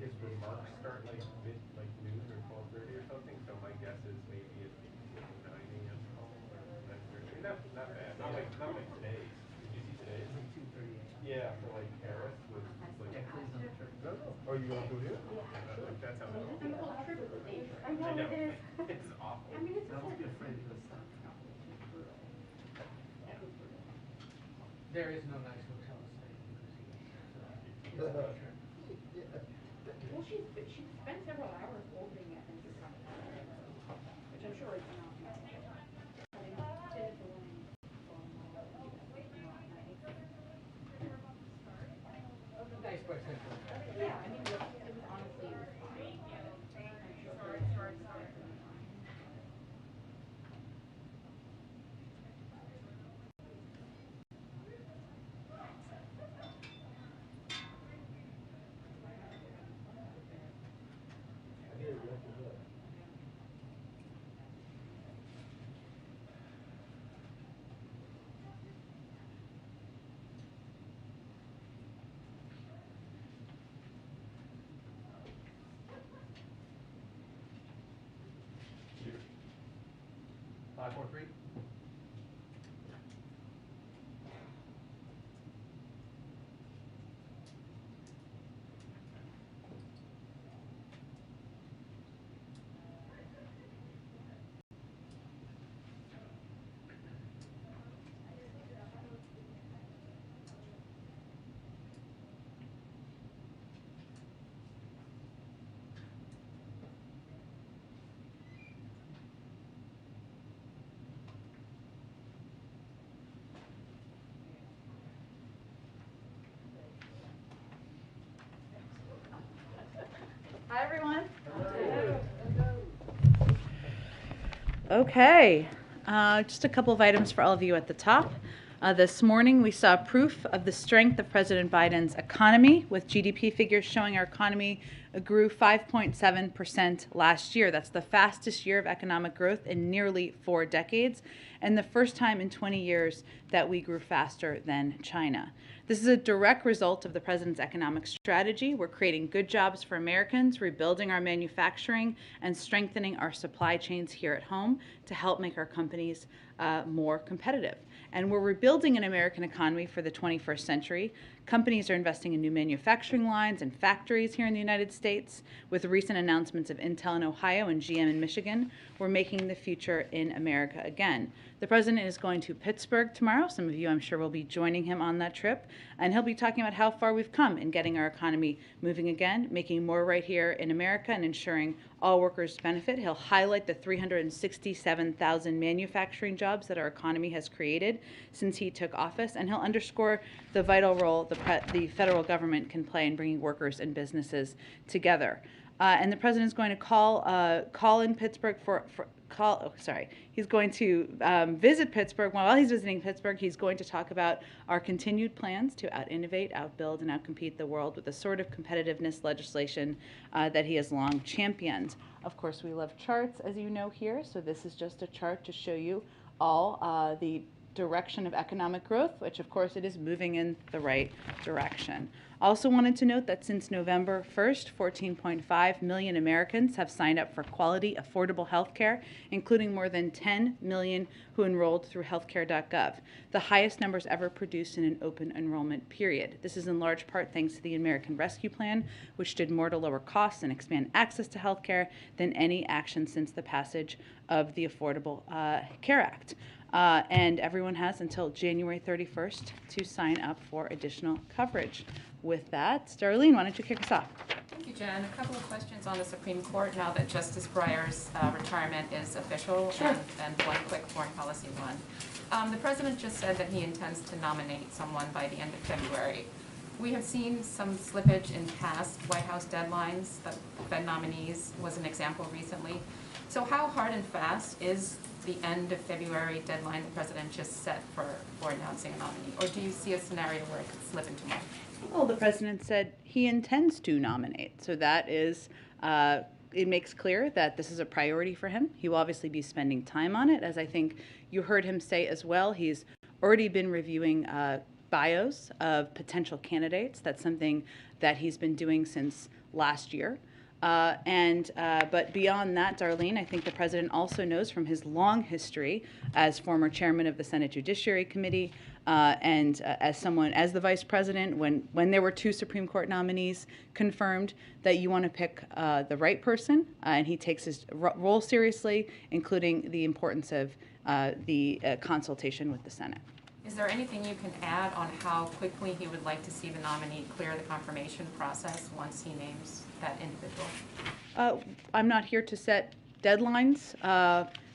his remarks start like noon or 12:30 or something. So my guess is maybe it's 9 a.m. home or 9:30. Not bad. Not like today. Did you see today? It's like 2:30 a.m. Yeah, for like Paris was like. Yeah, please on the trip. No. Oh, you going to go here? Yeah. That sounds awful. I know it is. It's awful. I mean, it's I almost be afraid to go stop. There is no nice hotel site in New Zealand. Well, she spent several hours opening it and just which I'm sure is not. Nice place. Yeah, I mean, it was honestly, it was fine. I'm sure very fine. Five, four, three. Hi, everyone. Okay, just a couple of items for all of you at the top. This morning, we saw proof of the strength of President Biden's economy, with GDP figures showing our economy grew 5.7% last year. That's the fastest year of economic growth in nearly 4 decades, and the first time in 20 years that we grew faster than China. This is a direct result of the president's economic strategy. We're creating good jobs for Americans, rebuilding our manufacturing, and strengthening our supply chains here at home to help make our companies more competitive. And we're rebuilding an American economy for the 21st century. Companies are investing in new manufacturing lines and factories here in the United States. With recent announcements of Intel in Ohio and GM in Michigan, we're making the future in America again. The president is going to Pittsburgh tomorrow. Some of you, I'm sure, will be joining him on that trip. And he'll be talking about how far we've come in getting our economy moving again, making more right here in America, and ensuring all workers benefit. He'll highlight the 367,000 manufacturing jobs that our economy has created since he took office, and he'll underscore the vital role the federal government can play in bringing workers and businesses together. And the president is going to call in Pittsburgh he's going to visit Pittsburgh. While he's visiting Pittsburgh, he's going to talk about our continued plans to out-innovate, outbuild, and outcompete the world with the sort of competitiveness legislation that he has long championed. Of course, we love charts, as you know here, so this is just a chart to show you all the direction of economic growth, which of course it is moving in the right direction. Also wanted to note that since November 1st, 14.5 million Americans have signed up for quality, affordable health care, including more than 10 million who enrolled through healthcare.gov, the highest numbers ever produced in an open enrollment period. This is in large part thanks to the American Rescue Plan, which did more to lower costs and expand access to health care than any action since the passage of the Affordable Care Act. And everyone has until January 31st to sign up for additional coverage. With that, Darlene, why don't you kick us off? Thank you, Jen. A couple of questions on the Supreme Court now that Justice Breyer's retirement is official, Sure. and one quick foreign policy one. The president just said that he intends to nominate someone by the end of February. We have seen some slippage in past White House deadlines. The Fed nominees was an example recently. So how hard and fast is the end of February deadline the president just set for announcing a nominee? Or do you see a scenario where it could slip into March? Well, the president said he intends to nominate. So that is, it makes clear that this is a priority for him. He will obviously be spending time on it. As I think you heard him say as well, he's already been reviewing bios of potential candidates. That's something that he's been doing since last year. But beyond that, Darlene, I think the president also knows from his long history as former chairman of the Senate Judiciary Committee and as the vice president, when there were 2 Supreme Court nominees confirmed, that you want to pick the right person, and he takes his role seriously, including the importance of the consultation with the Senate. Is there anything you can add on how quickly he would like to see the nominee clear the confirmation process once he names that individual? I'm not here to set deadlines.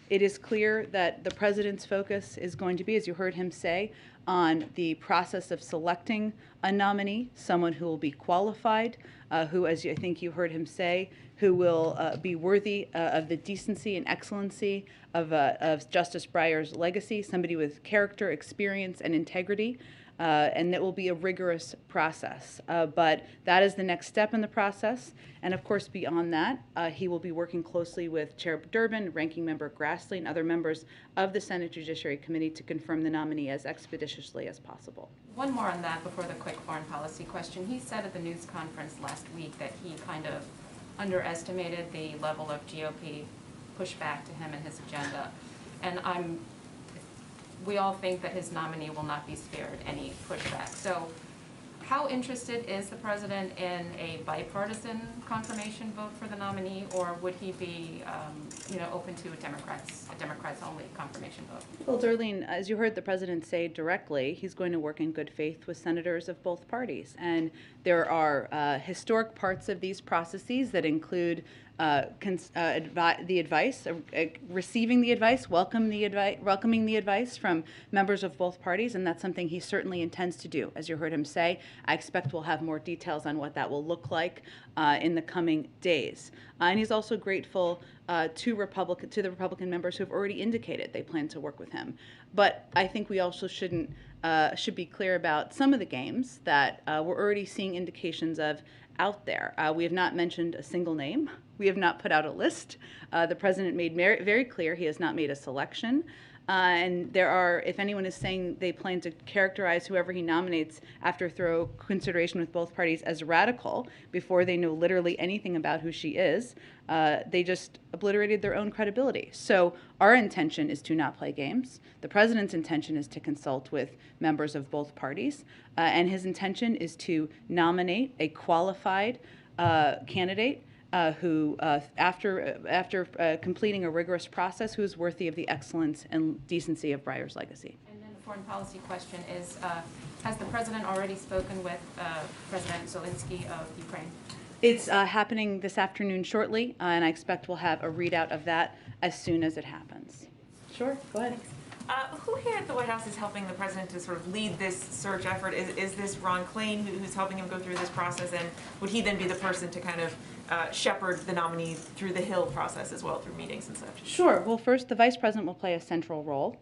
It is clear that the president's focus is going to be, as you heard him say, on the process of selecting a nominee, someone who will be qualified, who, as I think you heard him say, who will be worthy of the decency and excellency of Justice Breyer's legacy, somebody with character, experience, and integrity. And it will be a rigorous process. But that is the next step in the process. And of course, beyond that, he will be working closely with Chair Durbin, Ranking Member Grassley, and other members of the Senate Judiciary Committee to confirm the nominee as expeditiously as possible. One more on that before the quick foreign policy question. He said at the news conference last week that he kind of underestimated the level of GOP pushback to him and his agenda. And we all think that his nominee will not be spared any pushback. So how interested is the president in a bipartisan confirmation vote for the nominee, or would he be open to a Democrats only confirmation vote? Well, Darlene, as you heard the president say directly, he's going to work in good faith with senators of both parties. And there are historic parts of these processes that include the advice, receiving the advice, welcoming the advice from members of both parties, and that's something he certainly intends to do. As you heard him say, I expect we'll have more details on what that will look like in the coming days. And he's also grateful to the Republican members who have already indicated they plan to work with him. But I think we also should be clear about some of the games that we're already seeing indications of out there. We have not mentioned a single name. We have not put out a list. The president made very clear he has not made a selection. And there are, if anyone is saying they plan to characterize whoever he nominates after thorough consideration with both parties as radical before they know literally anything about who she is, they just obliterated their own credibility. So our intention is to not play games. The president's intention is to consult with members of both parties. And his intention is to nominate a qualified candidate who, after completing a rigorous process, who is worthy of the excellence and decency of Breyer's legacy. And then the foreign policy question is, has the president already spoken with President Zelensky of Ukraine? It's happening this afternoon shortly, and I expect we'll have a readout of that as soon as it happens. Sure, go ahead. Who here at the White House is helping the president to sort of lead this search effort? Is this Ron Klain who's helping him go through this process, and would he then be the person to kind of shepherd the nominee through the Hill process as well, through meetings and such? Sure. Well, first, the vice president will play a central role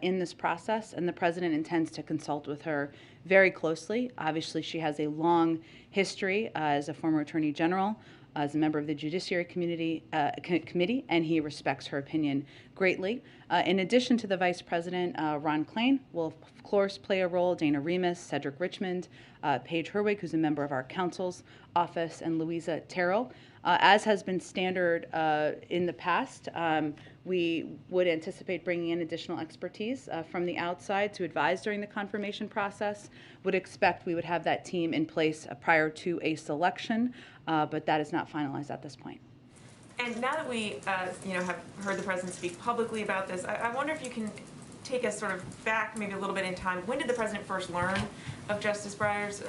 in this process, and the president intends to consult with her very closely. Obviously, she has a long history as a former attorney general, as a member of the Judiciary Committee, and he respects her opinion greatly. In addition to the Vice President, Ron Klain will, of course, play a role. Dana Remus, Cedric Richmond, Paige Herwig, who's a member of our counsel's office, and Louisa Terrell. As has been standard in the past, we would anticipate bringing in additional expertise from the outside to advise during the confirmation process. Would expect we would have that team in place prior to a selection, but that is not finalized at this point. And now that we have heard the president speak publicly about this, I wonder if you can take us sort of back maybe a little bit in time. When did the president first learn of Justice Breyer's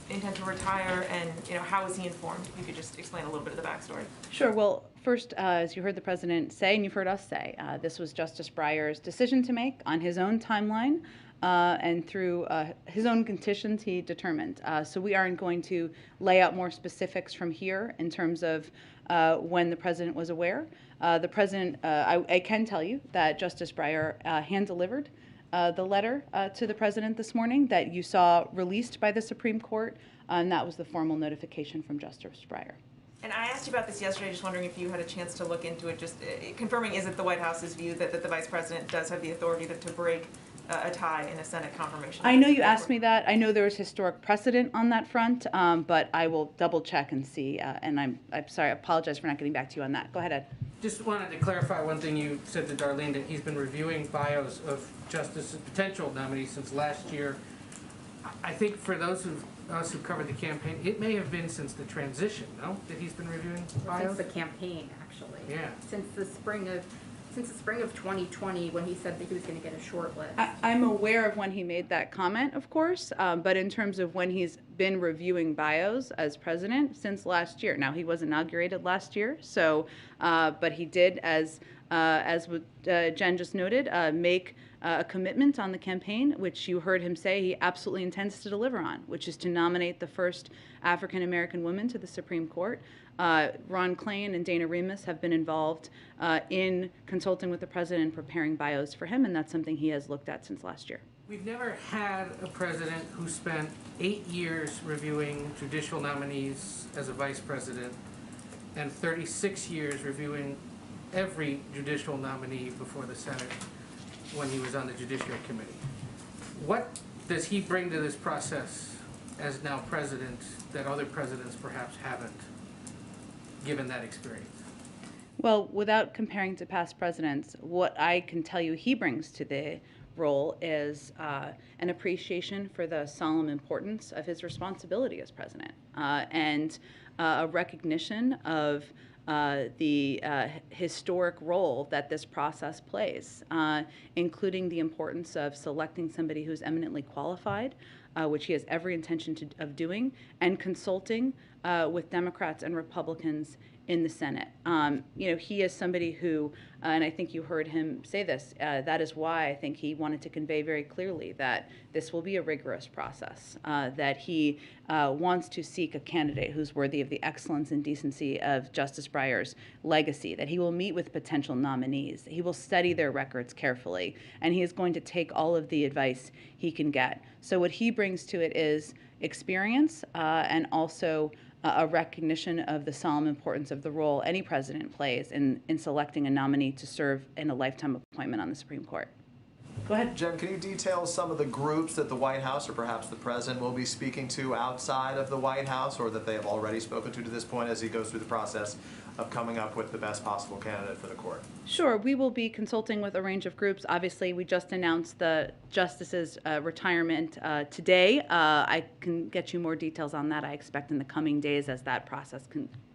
intent to retire, and how was he informed? If you could just explain a little bit of the backstory. Sure. Well, first, as you heard the president say, and you've heard us say, this was Justice Breyer's decision to make on his own timeline, and through his own conditions he determined. So we aren't going to lay out more specifics from here in terms of when the president was aware. The president, I can tell you that Justice Breyer hand-delivered the letter to the president this morning that you saw released by the Supreme Court, and that was the formal notification from Justice Breyer. And I asked you about this yesterday, just wondering if you had a chance to look into it, just confirming, is it the White House's view that the vice president does have the authority to break a tie in a Senate confirmation. I know you asked me that. I know there was historic precedent on that front, but I will double check and see. And I'm sorry, I apologize for not getting back to you on that. Go ahead, Ed. Just wanted to clarify one thing you said to Darlene, that he's been reviewing bios of potential nominees since last year. I think for those of us who covered the campaign, it may have been since the transition, no? That he's been reviewing bios? Since the campaign, actually. Yeah. Since the spring of 2020, when he said that he was going to get a short list. I'm aware of when he made that comment, of course, but in terms of when he's been reviewing bios as president, since last year. Now, he was inaugurated last year, so, but he did, as Jen just noted, make a commitment on the campaign, which you heard him say he absolutely intends to deliver on, which is to nominate the first African-American woman to the Supreme Court. Ron Klain and Dana Remus have been involved in consulting with the president and preparing bios for him, and that's something he has looked at since last year. We've never had a president who spent 8 years reviewing judicial nominees as a vice president and 36 years reviewing every judicial nominee before the Senate when he was on the Judiciary Committee. What does he bring to this process as now president that other presidents perhaps haven't, given that experience? Well, without comparing to past presidents, what I can tell you he brings to the role is an appreciation for the solemn importance of his responsibility as president, and a recognition of the historic role that this process plays, including the importance of selecting somebody who's eminently qualified, which he has every intention of doing, and consulting with Democrats and Republicans in the Senate. You know, he is somebody who, and I think you heard him say this, that is why I think he wanted to convey very clearly that this will be a rigorous process, that he wants to seek a candidate who's worthy of the excellence and decency of Justice Breyer's legacy, that he will meet with potential nominees, he will study their records carefully, and he is going to take all of the advice he can get. So what he brings to it is experience and also a recognition of the solemn importance of the role any president plays in selecting a nominee to serve in a lifetime appointment on the Supreme Court. Go ahead. Jen, can you detail some of the groups that the White House or perhaps the president will be speaking to outside of the White House, or that they have already spoken to this point as he goes through the process of coming up with the best possible candidate for the court? Sure. We will be consulting with a range of groups. Obviously, we just announced the justice's retirement today. I can get you more details on that, I expect, in the coming days as that process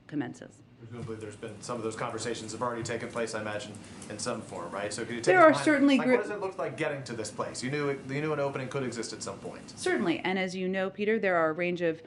commences. Presumably there's been some of those conversations have already taken place, I imagine, in some form, right? So can you take There us are behind, certainly like, what does it look like getting to this place? You knew an opening could exist at some point. Certainly, and as you know, Peter, there are a range of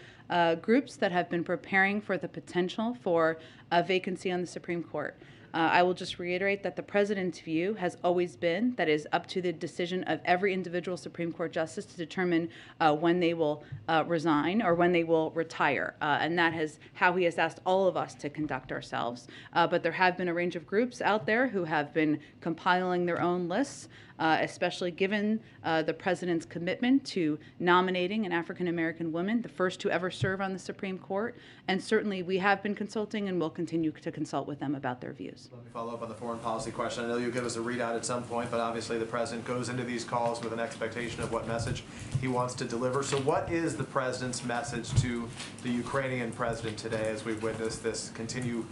groups that have been preparing for the potential for a vacancy on the Supreme Court. I will just reiterate that the president's view has always been that it is up to the decision of every individual Supreme Court justice to determine when they will resign or when they will retire. And that is how he has asked all of us to conduct ourselves. But there have been a range of groups out there who have been compiling their own lists, especially given the president's commitment to nominating an African-American woman, the first to ever serve on the Supreme Court. And certainly we have been consulting and will continue to consult with them about their views. Let me follow up on the foreign policy question. I know you'll give us a readout at some point, but obviously the president goes into these calls with an expectation of what message he wants to deliver. So what is the president's message to the Ukrainian president today as we witness this continued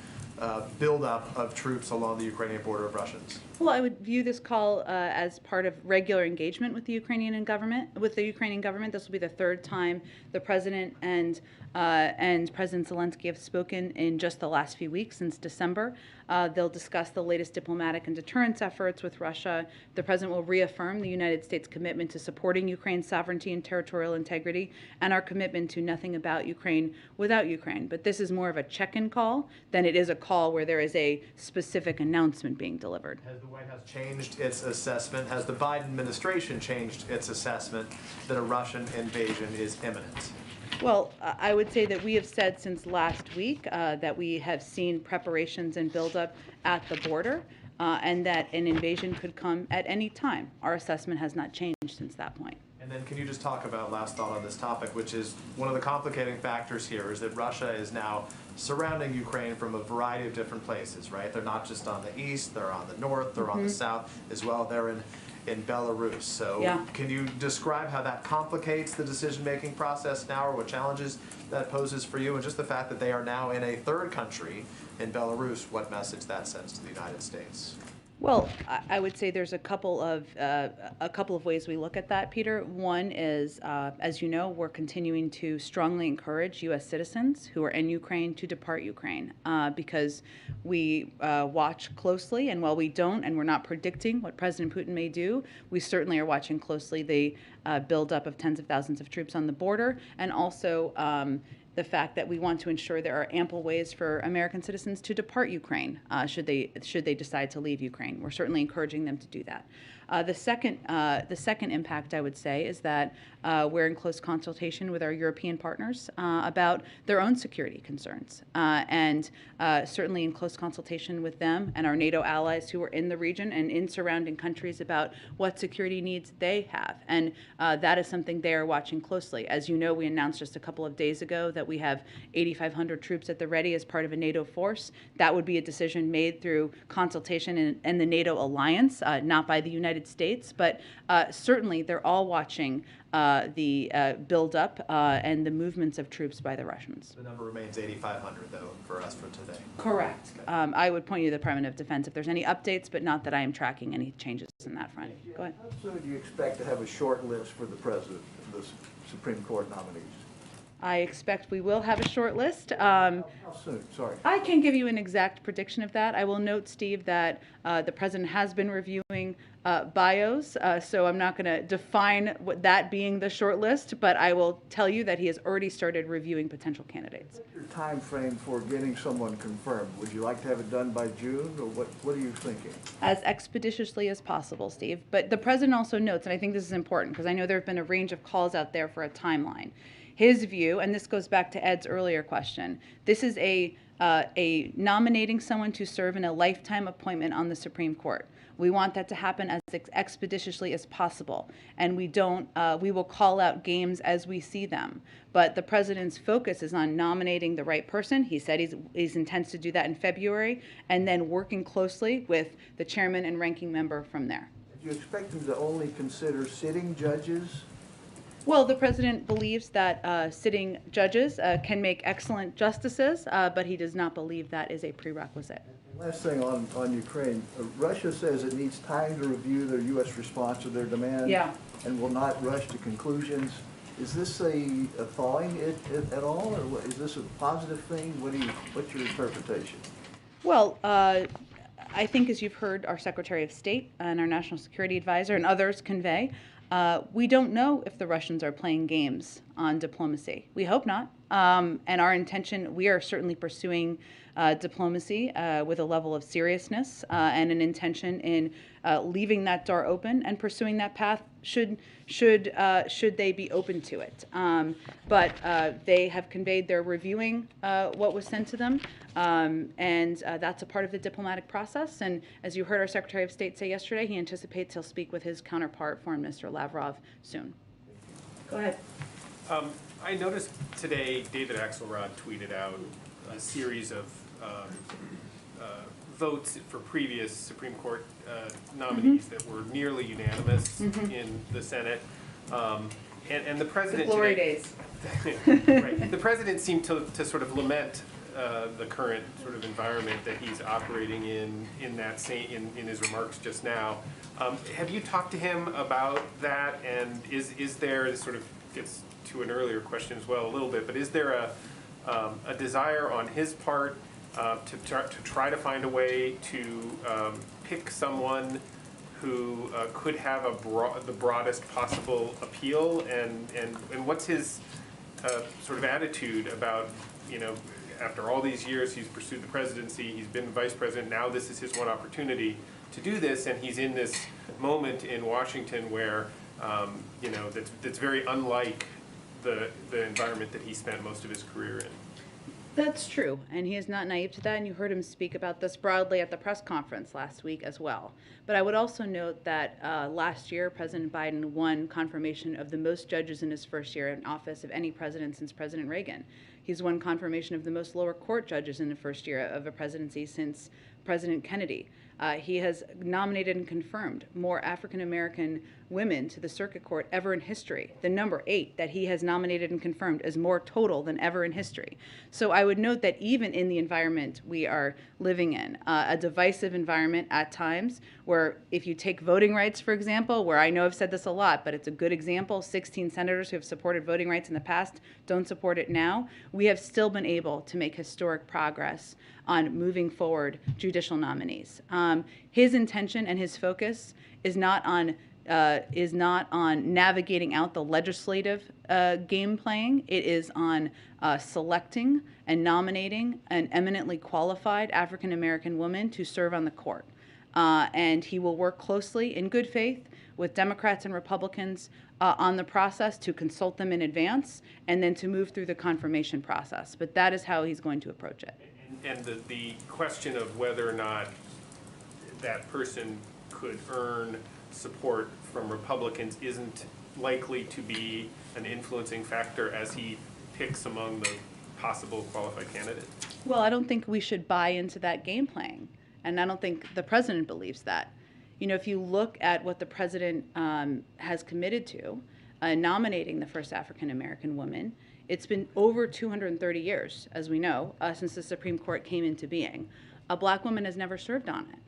buildup of troops along the Ukrainian border of Russians? Well, I would view this call as part of regular engagement with the Ukrainian government. This will be the third time the president and President Zelensky have spoken in just the last few weeks since December. They'll discuss the latest diplomatic and deterrence efforts with Russia. The president will reaffirm the United States' commitment to supporting Ukraine's sovereignty and territorial integrity, and our commitment to nothing about Ukraine without Ukraine. But this is more of a check-in call than it is a call where there is a specific announcement being delivered. Has the White House changed its assessment? Has the Biden administration changed its assessment that a Russian invasion is imminent? Well, I would say that we have said since last week that we have seen preparations and buildup at the border, and that an invasion could come at any time. Our assessment has not changed since that point. And then can you just talk about, last thought on this topic, which is one of the complicating factors here is that Russia is now surrounding Ukraine from a variety of different places, right? They're not just on the east, they're on the north, they're on the south as well. They're in Belarus. So Yeah. can you describe how that complicates the decision-making process now, or what challenges that poses for you, and just the fact that they are now in a third country in Belarus, what message that sends to the United States? Well, I would say there's a couple of ways we look at that, Peter. One is, as you know, we're continuing to strongly encourage U.S. citizens who are in Ukraine to depart Ukraine because we watch closely, and while we don't and we're not predicting what President Putin may do, we certainly are watching closely the buildup of tens of thousands of troops on the border, and also the fact that we want to ensure there are ample ways for American citizens to depart Ukraine should they decide to leave Ukraine. We're certainly encouraging them to do that. The second impact, I would say, is that we're in close consultation with our European partners about their own security concerns, and certainly in close consultation with them and our NATO allies who are in the region and in surrounding countries about what security needs they have. And that is something they are watching closely. As you know, we announced just a couple of days ago that we have 8,500 troops at the ready as part of a NATO force. That would be a decision made through consultation in the NATO alliance, not by the United States, but certainly they're all watching the buildup and the movements of troops by the Russians. The number remains 8,500, though, for us for today. Correct. Okay. I would point you to the Department of Defense if there's any updates, but not that I am tracking any changes in that front. Go ahead. How soon do you expect to have a short list for the president of the Supreme Court nominees? I expect we will have a short list. How soon? Sorry. I can't give you an exact prediction of that. I will note, Steve, that the president has been reviewing bios, so I'm not going to define what that being the short list, but I will tell you that he has already started reviewing potential candidates. What's your time frame for getting someone confirmed? Would you like to have it done by June, or what are you thinking? As expeditiously as possible, Steve. But the president also notes, and I think this is important because I know there have been a range of calls out there for a timeline. His view, and this goes back to Ed's earlier question, this is a nominating someone to serve in a lifetime appointment on the Supreme Court. We want that to happen as expeditiously as possible, and we will call out games as we see them. But the president's focus is on nominating the right person. He said he intends to do that in February, and then working closely with the chairman and ranking member from there. Do you expect him to only consider sitting judges? Well, the president believes that sitting judges can make excellent justices, but he does not believe that is a prerequisite. Last thing on Ukraine, Russia says it needs time to review their U.S. response to their demands. Yeah. And will not rush to conclusions. Is this a thawing it at all, or is this a positive thing? What's your interpretation? Well, I think as you've heard our Secretary of State and our National Security Advisor and others convey, we don't know if the Russians are playing games on diplomacy. We hope not. And our intention, we are certainly pursuing diplomacy with a level of seriousness and an intention in leaving that door open and pursuing that path should they be open to it. But they have conveyed they're reviewing what was sent to them, and that's a part of the diplomatic process. And as you heard our Secretary of State say yesterday, he anticipates he'll speak with his counterpart, Foreign Minister Lavrov, soon. Go ahead. I noticed today David Axelrod tweeted out a series of votes for previous Supreme Court nominees that were nearly unanimous in the Senate. And the president The glory today, days. right, the president seemed to sort of lament the current sort of environment that he's operating in that in his remarks just now. Have you talked to him about that? And is there, this sort of gets to an earlier question as well a little bit, but is there a desire on his part to try to find a way to pick someone who could have the broadest possible appeal, and what's his sort of attitude about, after all these years he's pursued the presidency, he's been the vice president, now this is his one opportunity to do this, and he's in this moment in Washington where that's very unlike the environment that he spent most of his career in. That's true, and he is not naive to that, and you heard him speak about this broadly at the press conference last week as well. But I would also note that last year, President Biden won confirmation of the most judges in his first year in office of any president since President Reagan. He's won confirmation of the most lower court judges in the first year of a presidency since President Kennedy. He has nominated and confirmed more African American women to the circuit court ever in history. The number 8 that he has nominated and confirmed is more total than ever in history. So I would note that even in the environment we are living in, a divisive environment at times, where if you take voting rights, for example, where I know I've said this a lot, but it's a good example, 16 senators who have supported voting rights in the past don't support it now, we have still been able to make historic progress on moving forward judicial nominees. His intention and his focus is not on navigating out the legislative game playing. It is on selecting and nominating an eminently qualified African American woman to serve on the court. And he will work closely in good faith with Democrats and Republicans on the process, to consult them in advance and then to move through the confirmation process. But that is how he's going to approach it. And the question of whether or not that person could earn support from Republicans isn't likely to be an influencing factor as he picks among the possible qualified candidates? Well, I don't think we should buy into that game playing, and I don't think the president believes that. You know, if you look at what the president has committed to, nominating the first African American woman, it's been over 230 years, as we know, since the Supreme Court came into being. A black woman has never served on it.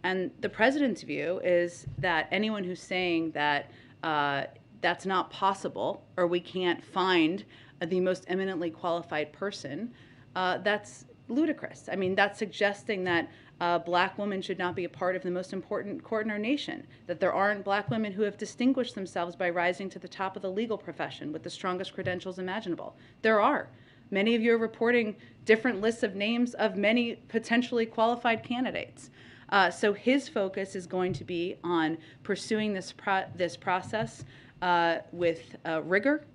And the president's view is that anyone who's saying that that's not possible, or we can't find the most eminently qualified person, that's ludicrous. I mean, that's suggesting that black women should not be a part of the most important court in our nation, that there aren't black women who have distinguished themselves by rising to the top of the legal profession with the strongest credentials imaginable. There are. Many of you are reporting different lists of names of many potentially qualified candidates. So his focus is going to be on pursuing this process with rigor,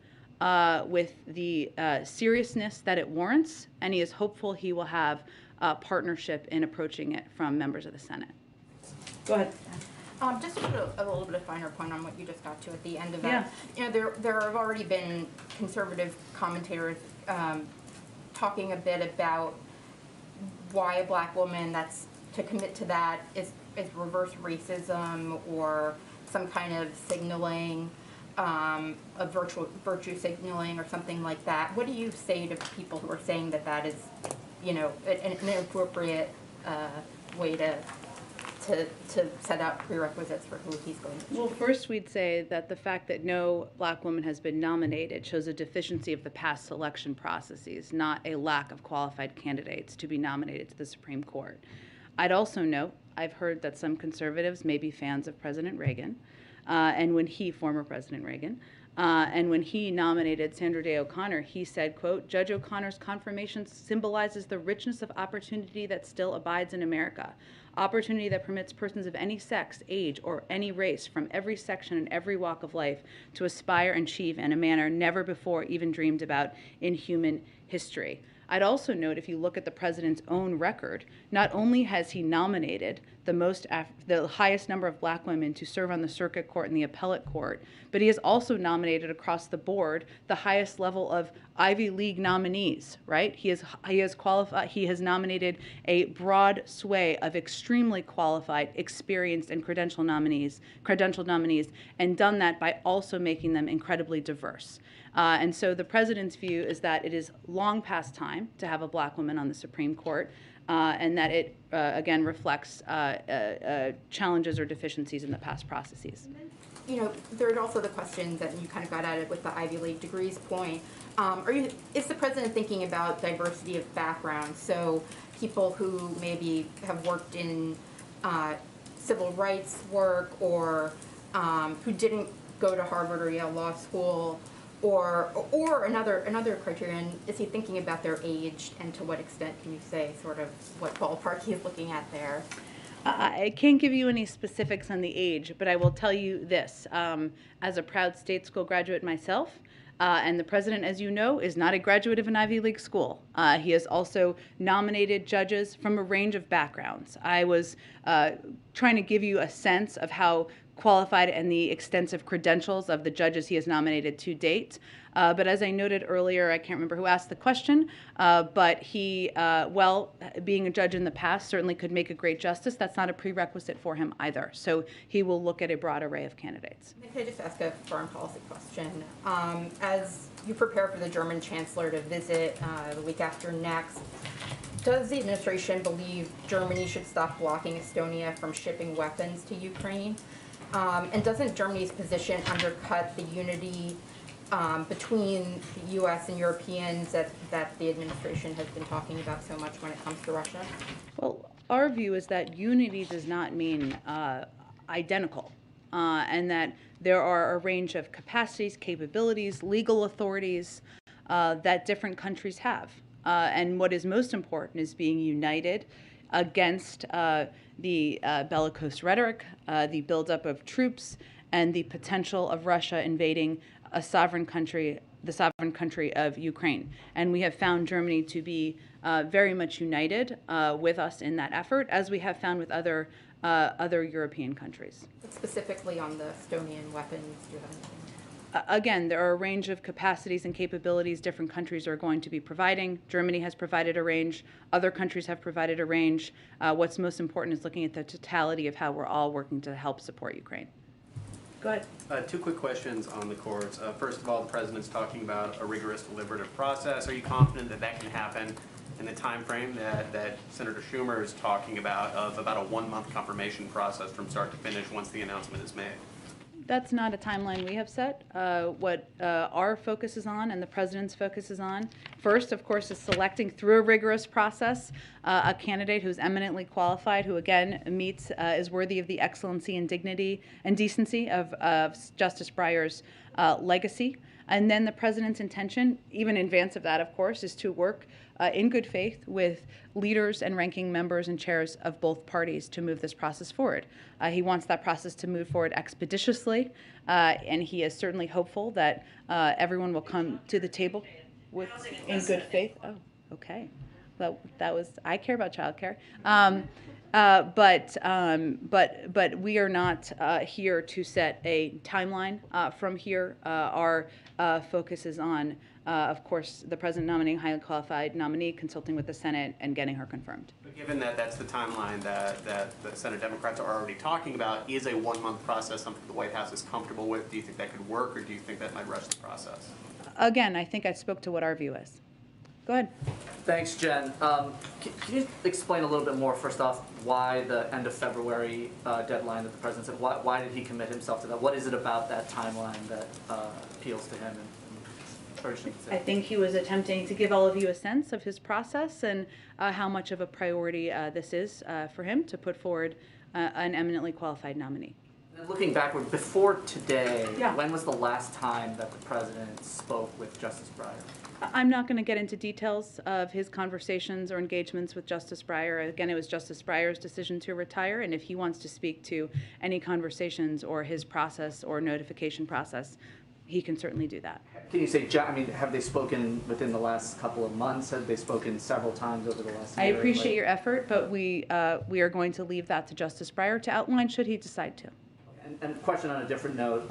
with the seriousness that it warrants, and he is hopeful he will have partnership in approaching it from members of the Senate. Go ahead. Just to put a little bit of finer point on what you just got to at the end of Yeah. that. You know, there have already been conservative commentators talking a bit about why a black woman that's to commit to that is reverse racism or some kind of signaling, of virtue signaling or something like that. What do you say to people who are saying that that is, you know, an inappropriate way to set out prerequisites for who he's going to choose? Well, first we'd say that the fact that no black woman has been nominated shows a deficiency of the past selection processes, not a lack of qualified candidates to be nominated to the Supreme Court. I'd also note, I've heard that some conservatives may be fans of President Reagan, former President Reagan, and when he nominated Sandra Day O'Connor, he said, quote, "Judge O'Connor's confirmation symbolizes the richness of opportunity that still abides in America. Opportunity that permits persons of any sex, age, or any race from every section and every walk of life to aspire and achieve in a manner never before even dreamed about in human history." I'd also note, if you look at the president's own record, not only has he nominated the highest number of black women to serve on the circuit court and the appellate court, but he has also nominated across the board the highest level of Ivy League nominees, right? He has nominated a broad sway of extremely qualified, experienced, and credentialed nominees, and done that by also making them incredibly diverse. And so the president's view is that it is long past time to have a black woman on the Supreme Court, and that it, again, reflects challenges or deficiencies in the past processes. You know, there's also the question that you kind of got at it with the Ivy League degrees point. Is the president thinking about diversity of background? So people who maybe have worked in civil rights work, or who didn't go to Harvard or Yale Law School, or another criterion, is he thinking about their age, and to what extent can you say sort of what ballpark he's looking at there? I can't give you any specifics on the age, but I will tell you this. As a proud state school graduate myself, and the president, as you know, is not a graduate of an Ivy League school. He has also nominated judges from a range of backgrounds. I was trying to give you a sense of how qualified and the extensive credentials of the judges he has nominated to date. But as I noted earlier, I can't remember who asked the question, but he, being a judge in the past, certainly could make a great justice. That's not a prerequisite for him either. So he will look at a broad array of candidates. Can I just ask a foreign policy question? As you prepare for the German chancellor to visit the week after next, does the administration believe Germany should stop blocking Estonia from shipping weapons to Ukraine? And doesn't Germany's position undercut the unity between the U.S. and Europeans that the administration has been talking about so much when it comes to Russia? Well, our view is that unity does not mean identical, and that there are a range of capacities, capabilities, legal authorities that different countries have. And what is most important is being united against the bellicose rhetoric, the buildup of troops, and the potential of Russia invading a sovereign country, the sovereign country of Ukraine. And we have found Germany to be very much united with us in that effort, as we have found with other European countries. Specifically on the Estonian weapons, do you have anything? Again, there are a range of capacities and capabilities different countries are going to be providing. Germany has provided a range. Other countries have provided a range. What's most important is looking at the totality of how we're all working to help support Ukraine. Go ahead. Two quick questions on the courts. First of all, the president's talking about a rigorous deliberative process. Are you confident that that can happen in the time frame that Senator Schumer is talking about, of about a 1-month confirmation process from start to finish once the announcement is made? That's not a timeline we have set. What our focus is on and the president's focus is on, first, of course, is selecting through a rigorous process a candidate who's eminently qualified, who again is worthy of the excellency and dignity and decency of Justice Breyer's legacy. And then the president's intention, even in advance of that, of course, is to work in good faith with leaders and ranking members and chairs of both parties to move this process forward. He wants that process to move forward expeditiously, and he is certainly hopeful that everyone will come to the table in good faith. Oh, okay. That was, I care about childcare. But we are not here to set a timeline from here. Our focus is on, of course, the president nominating a highly qualified nominee, consulting with the Senate, and getting her confirmed. But given that that's the timeline that the Senate Democrats are already talking about, is a 1-month process something the White House is comfortable with? Do you think that could work, or do you think that might rush the process? Again, I think I spoke to what our view is. Go ahead. Thanks, Jen. Can you explain a little bit more, first off, why the end of February deadline that the president said? Why did he commit himself to that? What is it about that timeline that appeals to him and urged him to say? I think he was attempting to give all of you a sense of his process and how much of a priority this is for him to put forward an eminently qualified nominee. And looking backward, before today, Yeah. When was the last time that the president spoke with Justice Breyer? I'm not going to get into details of his conversations or engagements with Justice Breyer. Again, it was Justice Breyer's decision to retire, and if he wants to speak to any conversations or his process or notification process, he can certainly do that. Can you say, I mean, have they spoken within the last couple of months? Have they spoken several times over the last year? I appreciate your effort, but we are going to leave that to Justice Breyer to outline should he decide to. And a question on a different note,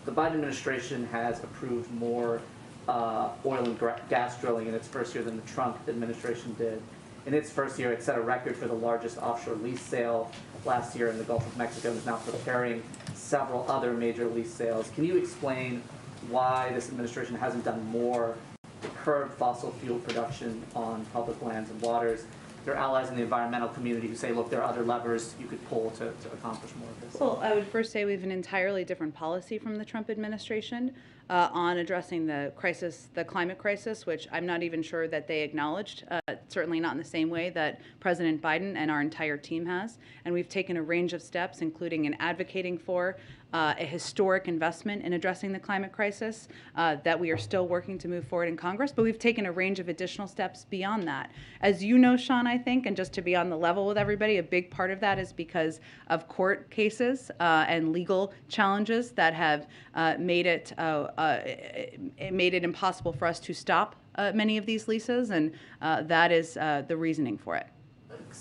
the Biden administration has approved more oil and gas drilling in its first year than the Trump administration did. In its first year, it set a record for the largest offshore lease sale last year in the Gulf of Mexico and is now preparing several other major lease sales. Can you explain why this administration hasn't done more to curb fossil fuel production on public lands and waters? There are allies in the environmental community who say, look, there are other levers you could pull to accomplish more of this. Well, I would first say we have an entirely different policy from the Trump administration on addressing the crisis, the climate crisis, which I'm not even sure that they acknowledged, certainly not in the same way that President Biden and our entire team has. And we've taken a range of steps, including in advocating for a historic investment in addressing the climate crisis that we are still working to move forward in Congress, but we've taken a range of additional steps beyond that. As you know, Sean, I think, and just to be on the level with everybody, a big part of that is because of court cases and legal challenges that have made it impossible for us to stop many of these leases, and that is the reasoning for it.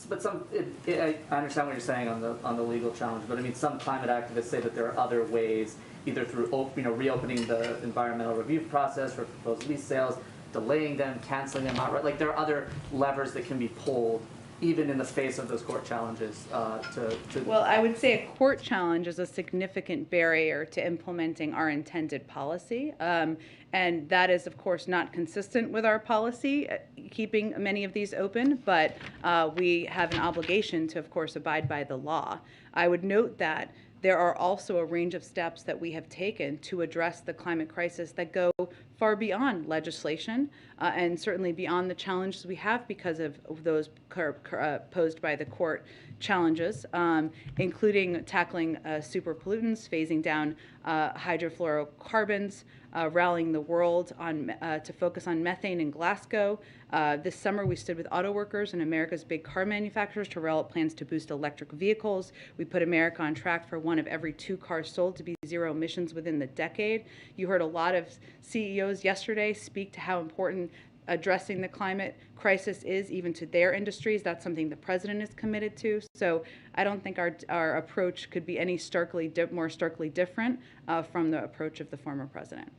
But I understand what you're saying on the legal challenge, but I mean, some climate activists say that there are other ways, either through reopening the environmental review process for proposed lease sales, delaying them, canceling them outright. Like there are other levers that can be pulled, even in the face of those court challenges. Well, I would say a court challenge is a significant barrier to implementing our intended policy. And that is, of course, not consistent with our policy, keeping many of these open, but we have an obligation to, of course, abide by the law. I would note that there are also a range of steps that we have taken to address the climate crisis that go far beyond legislation and certainly beyond the challenges we have because of those posed by the court challenges, including tackling super pollutants, phasing down hydrofluorocarbons, rallying the world to focus on methane in Glasgow. This summer, we stood with auto workers and America's big car manufacturers to roll out plans to boost electric vehicles. We put America on track for 1 of every 2 cars sold to be zero emissions within the decade. You heard a lot of CEOs yesterday speak to how important addressing the climate crisis is even to their industries. That's something the president is committed to. So I don't think our approach could be any more starkly different from the approach of the former president.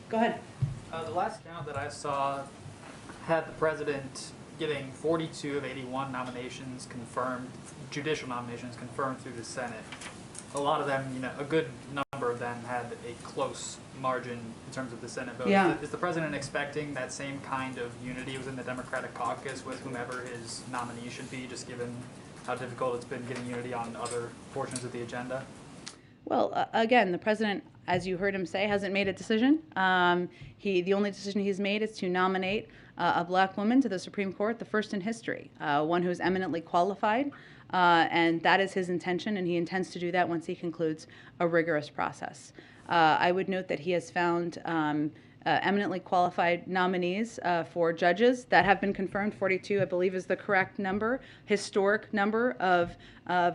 Go ahead. The last count that I saw had the president getting 42 of 81 nominations confirmed, judicial nominations confirmed through the Senate. A lot of them, a good number of them had a close margin in terms of the Senate vote. Yeah. Is the president expecting that same kind of unity within the Democratic caucus with whomever his nominee should be, just given how difficult it's been getting unity on other portions of the agenda? Well, again, the president, as you heard him say, hasn't made a decision. The only decision he's made is to nominate a black woman to the Supreme Court, the first in history, one who is eminently qualified, and that is his intention, and he intends to do that once he concludes a rigorous process. I would note that he has found eminently qualified nominees for judges that have been confirmed. 42, I believe, is the correct number, historic number of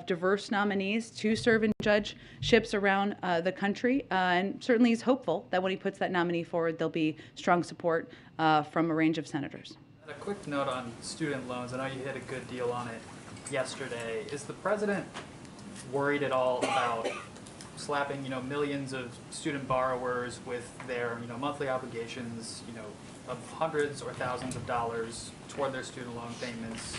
diverse nominees to serve in judgeships around the country. And certainly he's hopeful that when he puts that nominee forward, there'll be strong support from a range of senators. And a quick note on student loans. I know you hit a good deal on it yesterday. Is the president worried at all about slapping, millions of student borrowers with their, monthly obligations, of hundreds or thousands of dollars toward their student loan payments,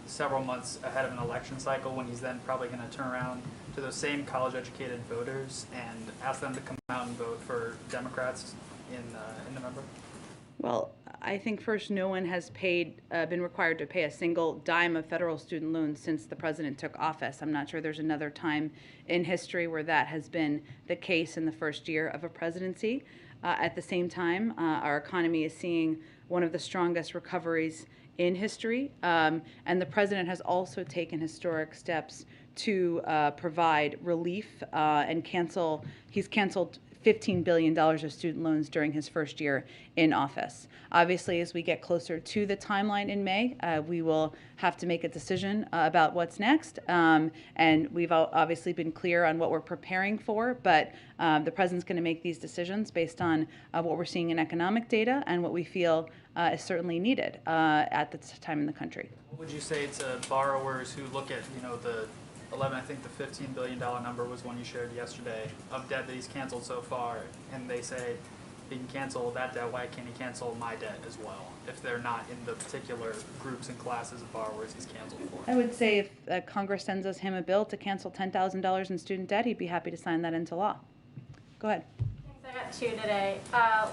several months ahead of an election cycle, when he's then probably going to turn around to those same college-educated voters and ask them to come out and vote for Democrats in November? Well, I think first, no one has been required to pay a single dime of federal student loans since the president took office. I'm not sure there's another time in history where that has been the case in the first year of a presidency. At the same time, our economy is seeing one of the strongest recoveries in history, and the president has also taken historic steps to provide relief and he's canceled $15 billion of student loans during his first year in office. Obviously, as we get closer to the timeline in May, we will have to make a decision about what's next. And we've obviously been clear on what we're preparing for, but the president's going to make these decisions based on what we're seeing in economic data and what we feel is certainly needed at this time in the country. What would you say to borrowers who look at, I think the $15 billion number was one you shared yesterday, of debt that he's canceled so far, and they say he can cancel that debt, why can't he cancel my debt as well, if they're not in the particular groups and classes of borrowers he's canceled for? I would say if Congress sends him a bill to cancel $10,000 in student debt, he'd be happy to sign that into law. Go ahead. I got 2 today.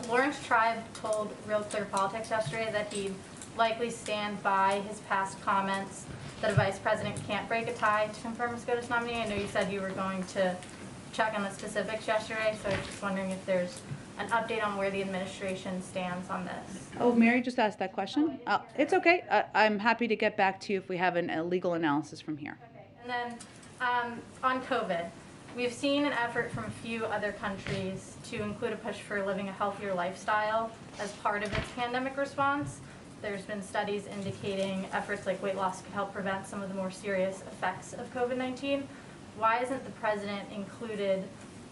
Lawrence Tribe told Real Clear Politics yesterday that he'd likely stand by his past comments that a vice president can't break a tie to confirm a SCOTUS nominee. I know you said you were going to check on the specifics yesterday, so I was just wondering if there's an update on where the administration stands on this. Oh, Mary just asked that question. It's okay. I'm happy to get back to you if we have a legal analysis from here. Okay. And then on COVID, we've seen an effort from a few other countries to include a push for living a healthier lifestyle as part of its pandemic response. There's been studies indicating efforts like weight loss could help prevent some of the more serious effects of COVID-19. Why isn't the president included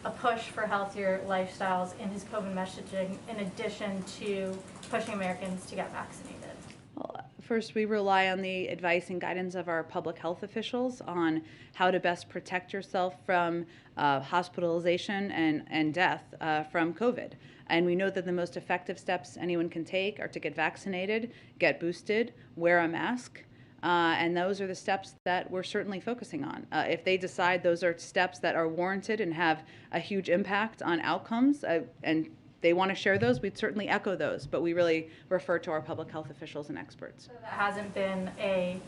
a push for healthier lifestyles in his COVID messaging in addition to pushing Americans to get vaccinated? Well, First, we rely on the advice and guidance of our public health officials on how to best protect yourself from hospitalization and death from COVID. And we know that the most effective steps anyone can take are to get vaccinated, get boosted, wear a mask, and those are the steps that we're certainly focusing on. If they decide those are steps that are warranted and have a huge impact on outcomes, and they want to share those, we'd certainly echo those, but we really refer to our public health officials and experts. So that hasn't been a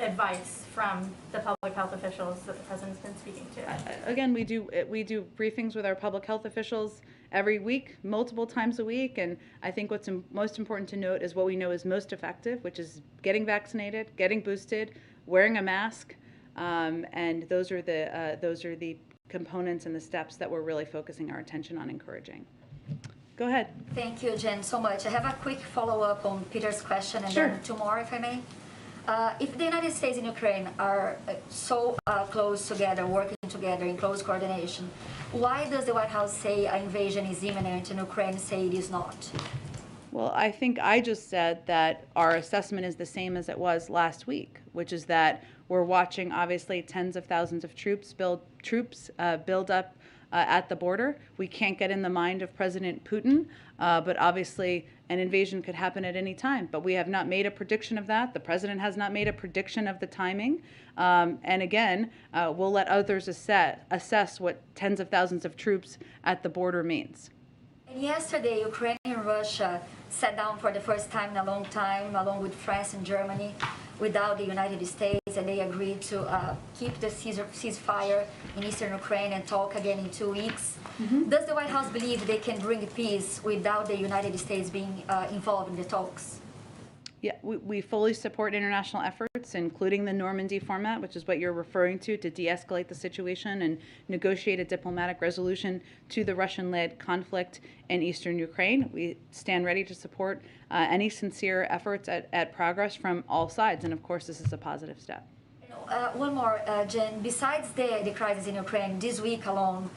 advice from the public health officials that the president's been speaking to? Again, we do briefings with our public health officials every week, multiple times a week, and I think what's most important to note is what we know is most effective, which is getting vaccinated, getting boosted, wearing a mask, and those are the components and the steps that we're really focusing our attention on encouraging. Go ahead. Thank you, Jen, so much. I have a quick follow-up on Peter's question and Sure. then two more, if I may. If the United States and Ukraine are so close together, working together in close coordination, why does the White House say an invasion is imminent and Ukraine say it is not? Well, I think I just said that our assessment is the same as it was last week, which is that we're watching, obviously, tens of thousands of troops build up at the border. We can't get in the mind of President Putin, but obviously an invasion could happen at any time. But we have not made a prediction of that. The president has not made a prediction of the timing. And again, we'll let others assess what tens of thousands of troops at the border means. And yesterday, Ukraine and Russia sat down for the first time in a long time, along with France and Germany, without the United States, and they agreed to keep the ceasefire in eastern Ukraine and talk again in 2 weeks. Mm-hmm. Does the White House believe they can bring peace without the United States being involved in the talks? Yeah, we fully support international efforts, including the Normandy format, which is what you're referring to de-escalate the situation and negotiate a diplomatic resolution to the Russian-led conflict in eastern Ukraine. We stand ready to support any sincere efforts at progress from all sides, and of course this is a positive step. One more, Jen. Besides the crisis in Ukraine, this week alone,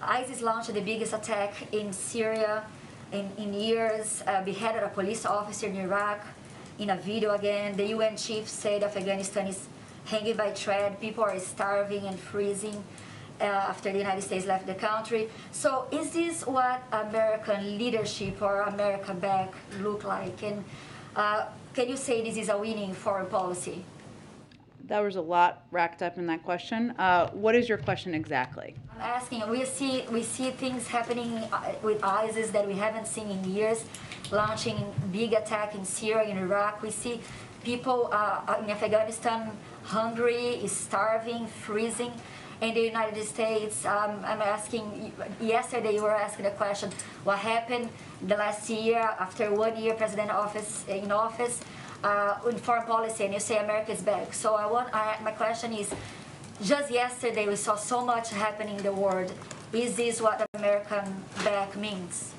ISIS launched the biggest attack in Syria in years, beheaded a police officer in Iraq. In a video again, the UN chief said Afghanistan is hanging by thread. People are starving and freezing after the United States left the country. So is this what American leadership or America back look like? And can you say this is a winning foreign policy? That was a lot racked up in that question. What is your question exactly? I'm asking, we see things happening with ISIS that we haven't seen in years, launching big attack in Syria, in Iraq. We see people in Afghanistan hungry, starving, freezing. In the United States, I'm asking, yesterday you were asking the question, what happened the last year, after 1 year president in office, in foreign policy, and you say America is back. So my question is, just yesterday we saw so much happening in the world. Is this what American back means?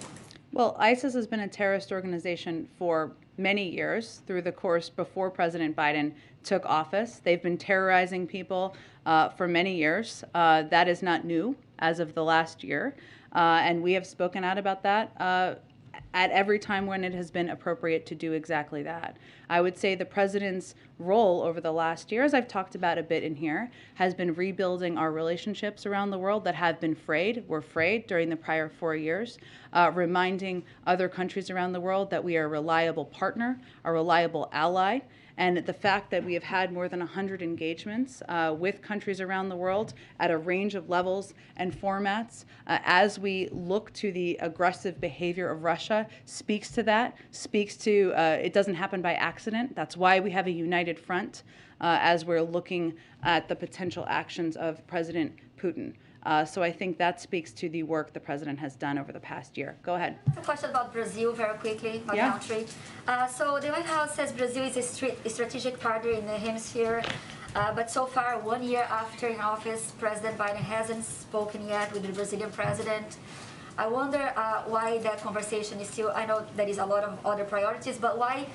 Well, ISIS has been a terrorist organization for many years through the course before President Biden took office. They've been terrorizing people for many years. That is not new as of the last year. And we have spoken out about that at every time when it has been appropriate to do exactly that. I would say the president's role over the last year, as I've talked about a bit in here, has been rebuilding our relationships around the world that have been were frayed during the prior 4 years, reminding other countries around the world that we are a reliable partner, a reliable ally, and the fact that we have had more than 100 engagements with countries around the world at a range of levels and formats as we look to the aggressive behavior of Russia speaks to that, speaks to it doesn't happen by accident. That's why we have a united front as we're looking at the potential actions of President Putin. So I think that speaks to the work the president has done over the past year. Go ahead. A question about Brazil very quickly, my country. So the White House says Brazil is a strategic partner in the hemisphere, but so far, 1 year after in office, President Biden hasn't spoken yet with the Brazilian president. I wonder why that conversation is still, I know there is a lot of other priorities, but why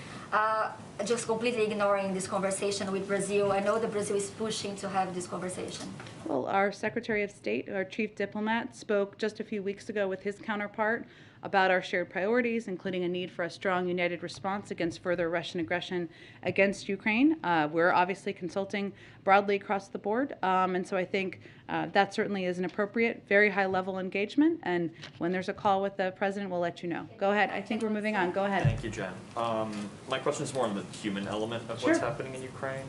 just completely ignoring this conversation with Brazil? I know that Brazil is pushing to have this conversation. Well, our Secretary of State, our chief diplomat, spoke just a few weeks ago with his counterpart about our shared priorities, including a need for a strong, united response against further Russian aggression against Ukraine. We're obviously consulting broadly across the board, and so I think that certainly is an appropriate, very high-level engagement, and when there's a call with the President, we'll let you know. Go ahead. I think we're moving on. Go ahead. Thank you, Jen. My question is more on the human element of what's happening in Ukraine.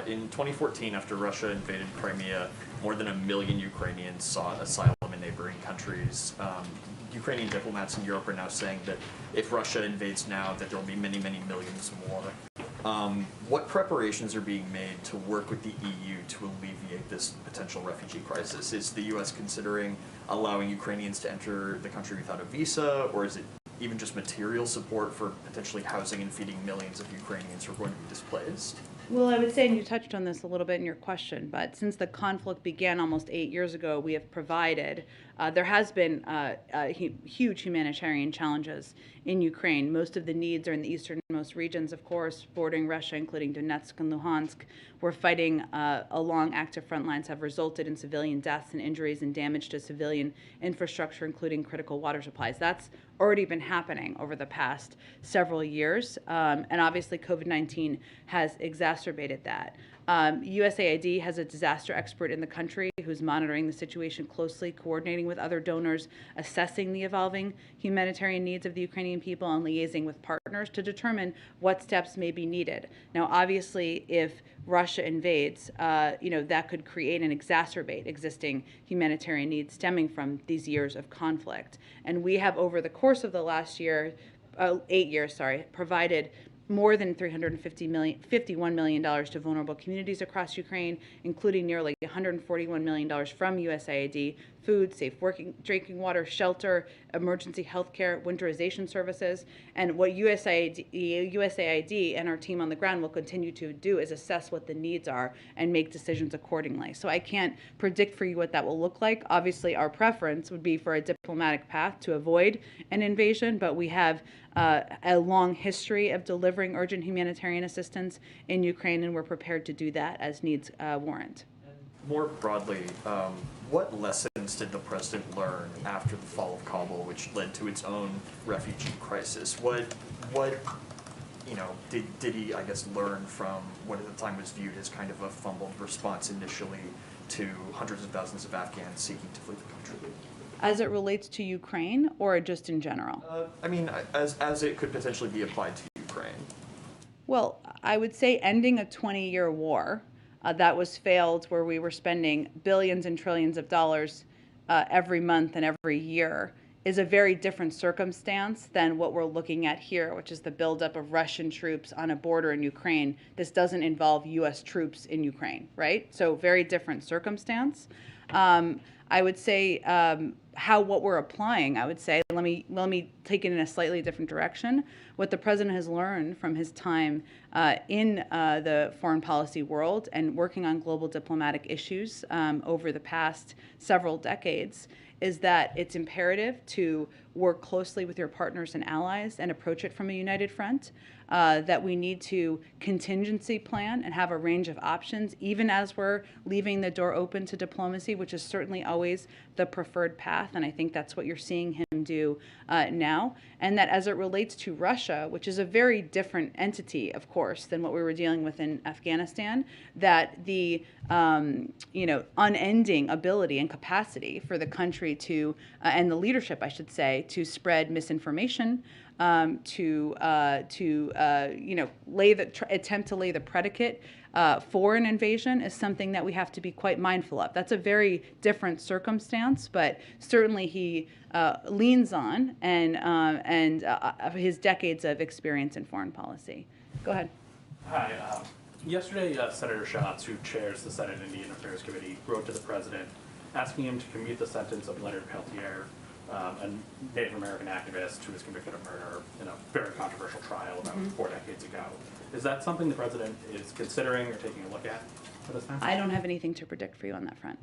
In 2014, after Russia invaded Crimea, more than 1 million Ukrainians sought asylum in neighboring countries. Ukrainian diplomats in Europe are now saying that if Russia invades now, that there will be many, many millions more. What preparations are being made to work with the EU to alleviate this potential refugee crisis? Is the U.S. considering allowing Ukrainians to enter the country without a visa, or is it even just material support for potentially housing and feeding millions of Ukrainians who are going to be displaced? Well, I would say, and you touched on this a little bit in your question, but since the conflict began almost 8 years ago, we have provided, there has been huge humanitarian challenges in Ukraine. Most of the needs are in the easternmost regions, of course, bordering Russia, including Donetsk and Luhansk, where fighting along active front lines have resulted in civilian deaths and injuries and damage to civilian infrastructure, including critical water supplies. That's already been happening over the past several years, and obviously COVID-19 has exacerbated that. USAID has a disaster expert in the country who's monitoring the situation closely, coordinating with other donors, assessing the evolving humanitarian needs of the Ukrainian people, and liaising with partners to determine what steps may be needed. Now, obviously, if Russia invades, that could create and exacerbate existing humanitarian needs stemming from these years of conflict. And we have, over the course of the last 8 years, provided more than $51 million to vulnerable communities across Ukraine, including nearly $141 million from USAID, food, safe drinking water, shelter, emergency health care, winterization services. And what USAID and our team on the ground will continue to do is assess what the needs are and make decisions accordingly. So I can't predict for you what that will look like. Obviously, our preference would be for a diplomatic path to avoid an invasion, but we have a long history of delivering urgent humanitarian assistance in Ukraine, and we're prepared to do that as needs warrant. More broadly, what lessons did the president learn after the fall of Kabul, which led to its own refugee crisis? What did he, I guess, learn from what at the time was viewed as kind of a fumbled response initially to hundreds of thousands of Afghans seeking to flee the country? As it relates to Ukraine, or just in general? As it could potentially be applied to Ukraine. Well, I would say ending a 20-year war that was failed, where we were spending billions and trillions of dollars every month and every year, is a very different circumstance than what we're looking at here, which is the buildup of Russian troops on a border in Ukraine. This doesn't involve U.S. troops in Ukraine, right? So very different circumstance. I would say what we're applying, I would say, let me take it in a slightly different direction. What the president has learned from his time in the foreign policy world and working on global diplomatic issues over the past several decades is that it's imperative to work closely with your partners and allies and approach it from a united front, that we need to contingency plan and have a range of options, even as we're leaving the door open to diplomacy, which is certainly always the preferred path, and I think that's what you're seeing him do now. And that as it relates to Russia, which is a very different entity, of course, than what we were dealing with in Afghanistan, that the unending ability and capacity for the country to, and the leadership, I should say, to spread misinformation, attempt to lay the predicate for an invasion is something that we have to be quite mindful of. That's a very different circumstance, but certainly he leans on and his decades of experience in foreign policy. Go ahead. Hi. Yesterday, Senator Schatz, who chairs the Senate Indian Affairs Committee, wrote to the president asking him to commute the sentence of Leonard Peltier, a Native American activist who was convicted of murder in a very controversial trial about 4 decades ago. Is that something the president is considering or taking a look at this time? I don't have anything to predict for you on that front.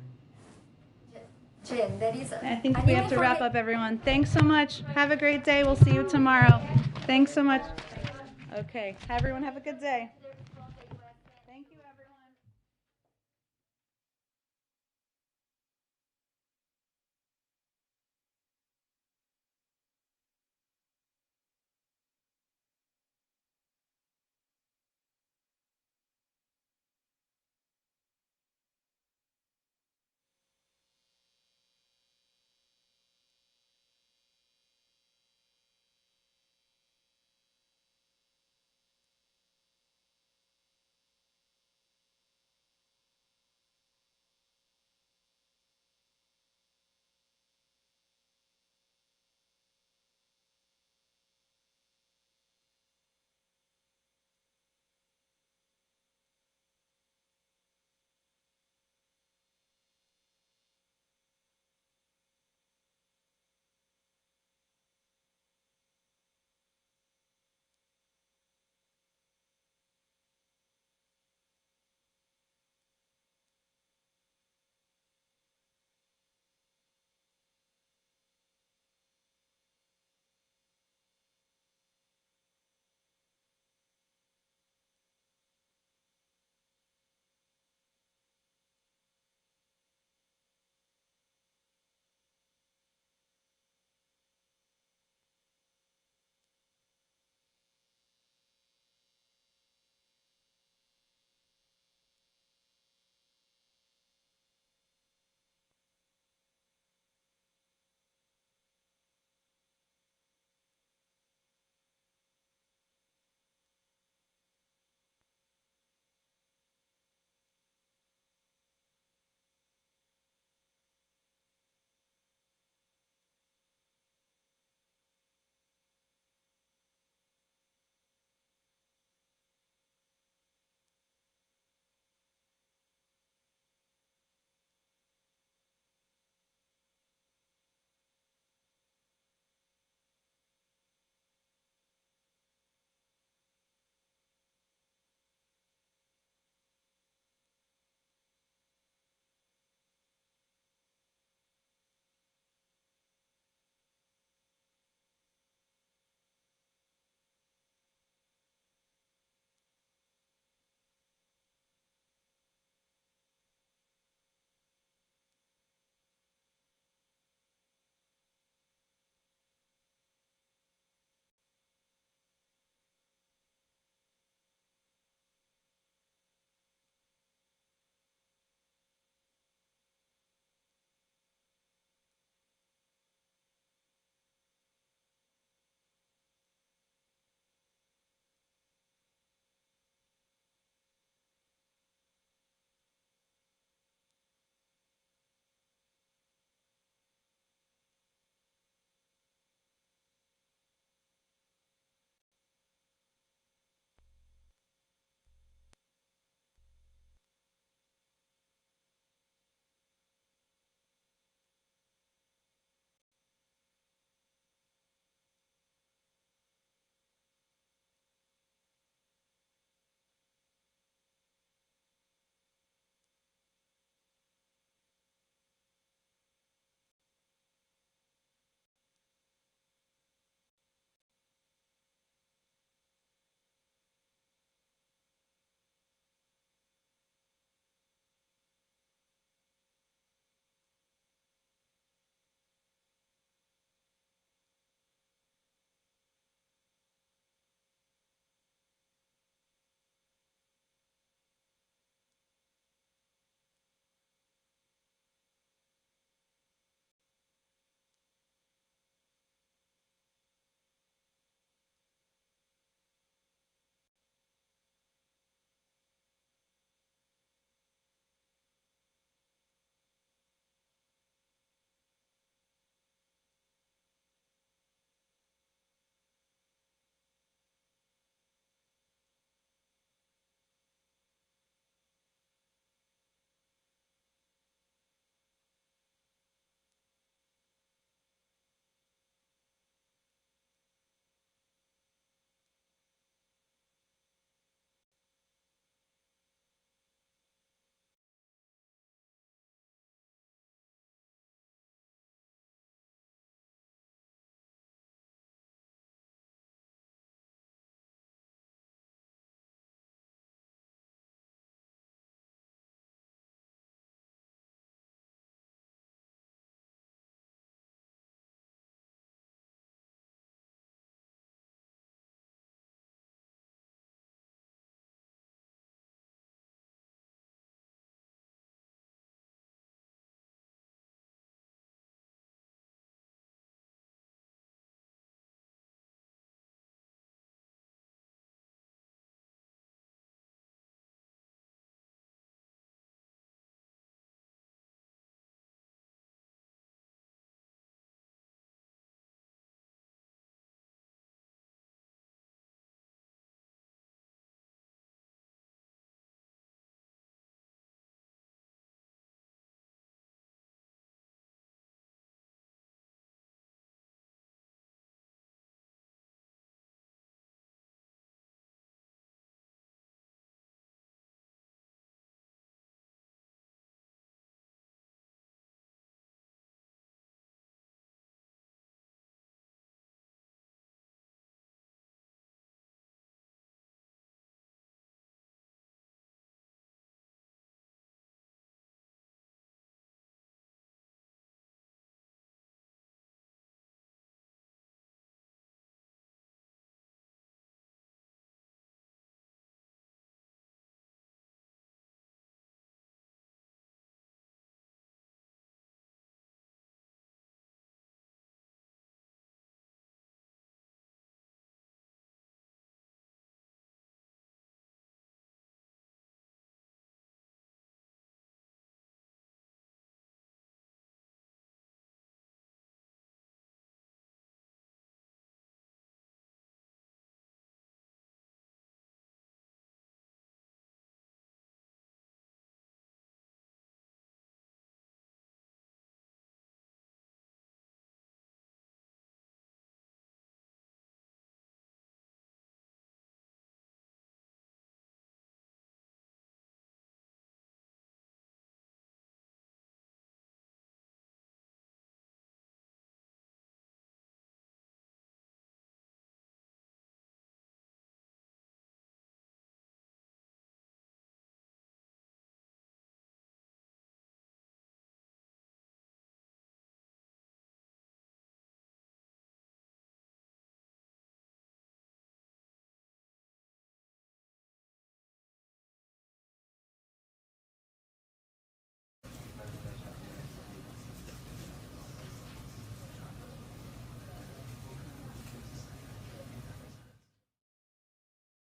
Jen, I think we have to wrap up, everyone. Thanks so much. Have a great day. We'll see you tomorrow. Thanks so much. Okay. Everyone have a good day.